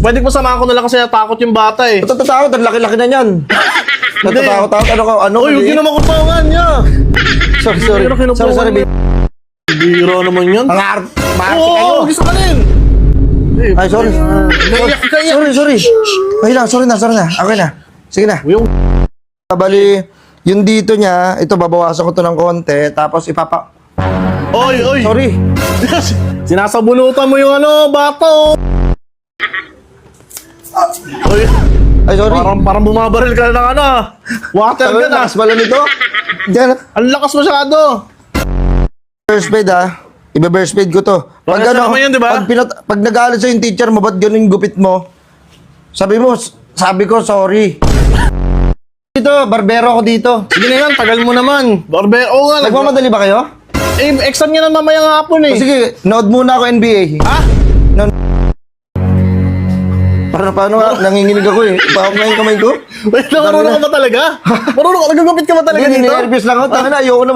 Pwede mo samahan ko na lang kasi natakot yung bata eh. Natatakot, ang laki-laki na niyan. Natatakot, ano Oy, huwag yun naman kumpawangan niya. Sorry. Sorry, babe. Biro naman yun. Mga maarte Oo, kayo. gusto ka rin. Ay, sorry. Naiyak ka yan. Sorry. Ay lang, sorry na. Okay na. Sige na. Yung Bali, yung dito niya, ito babawasan ko to ng konti, tapos Oy. Sorry. Sinasabunutan mo yung bata. Oy, Ay, sorry. parang bumabaril ka na ng water Ang gun lakas pala nito. Diyan. Ang lakas masyado. First aid Ibe-first aid ko to. Bakit naman yun, di ba? Pag nag-aalit sa yung teacher mo, ba't ganun yung gupit mo? Sabi ko, sorry. Dito, barbero ako dito. Sige na yan, tagal mo naman. Oo nga. Nagmamadali ba kayo? Exam niya na mamayang hapon eh. O sige, nood muna ako NBA. Ha? Paano nga, nanginginig ako eh. Pahok na yung kamay ko. Wait, marunong ka ba talaga? Marunong ka? Nagagupit ka ba talaga Hindi, dito? nervous lang ako. Tanga na, ayoko na